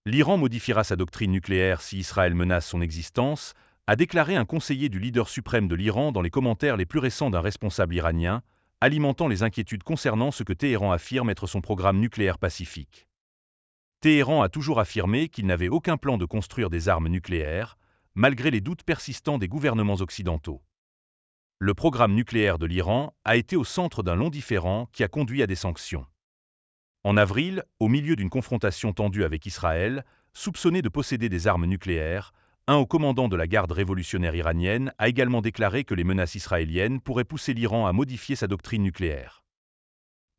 L'Iran modifiera sa doctrine nucléaire si Israël menace son existence, a déclaré un conseiller du leader suprême de l'Iran dans les commentaires les plus récents d'un responsable iranien, alimentant les inquiétudes concernant ce que Téhéran affirme être son programme nucléaire pacifique. Téhéran a toujours affirmé qu'il n'avait aucun plan de construire des armes nucléaires, malgré les doutes persistants des gouvernements occidentaux. Le programme nucléaire de l'Iran a été au centre d'un long différend qui a conduit à des sanctions. En avril, au milieu d'une confrontation tendue avec Israël, soupçonné de posséder des armes nucléaires, un haut commandant de la garde révolutionnaire iranienne a également déclaré que les menaces israéliennes pourraient pousser l'Iran à modifier sa doctrine nucléaire.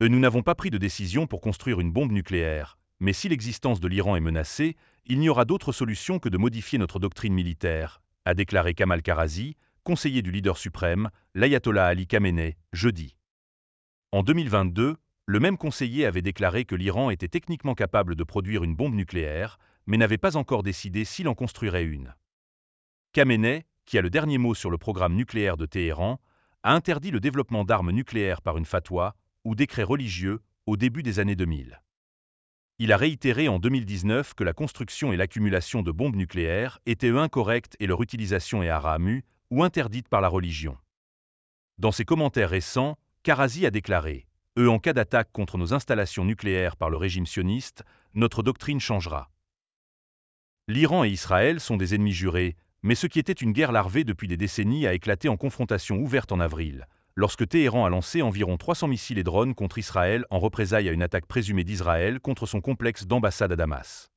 Nous n'avons pas pris de décision pour construire une bombe nucléaire, mais si l'existence de l'Iran est menacée, il n'y aura d'autre solution que de modifier notre doctrine militaire, a déclaré Kamal Karazi, conseiller du leader suprême, l'ayatollah Ali Khamenei, jeudi. En 2022, le même conseiller avait déclaré que l'Iran était techniquement capable de produire une bombe nucléaire, mais n'avait pas encore décidé s'il en construirait une. Khamenei, qui a le dernier mot sur le programme nucléaire de Téhéran, a interdit le développement d'armes nucléaires par une fatwa, ou décret religieux, au début des années 2000. Il a réitéré en 2019 que la construction et l'accumulation de bombes nucléaires étaient incorrectes et leur utilisation est haramue, ou interdite par la religion. Dans ses commentaires récents, Karazi a déclaré « en cas d'attaque contre nos installations nucléaires par le régime sioniste, notre doctrine changera. » L'Iran et Israël sont des ennemis jurés, mais ce qui était une guerre larvée depuis des décennies a éclaté en confrontation ouverte en avril, lorsque Téhéran a lancé environ 300 missiles et drones contre Israël en représailles à une attaque présumée d'Israël contre son complexe d'ambassade à Damas.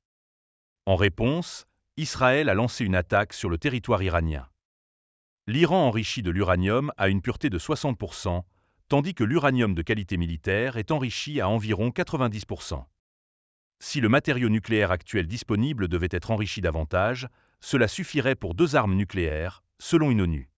En réponse, Israël a lancé une attaque sur le territoire iranien. L'Iran enrichi de l'uranium a une pureté de 60%, tandis que l'uranium de qualité militaire est enrichi à environ 90%. Si le matériau nucléaire actuel disponible devait être enrichi davantage, cela suffirait pour 2 armes nucléaires, selon une ONU.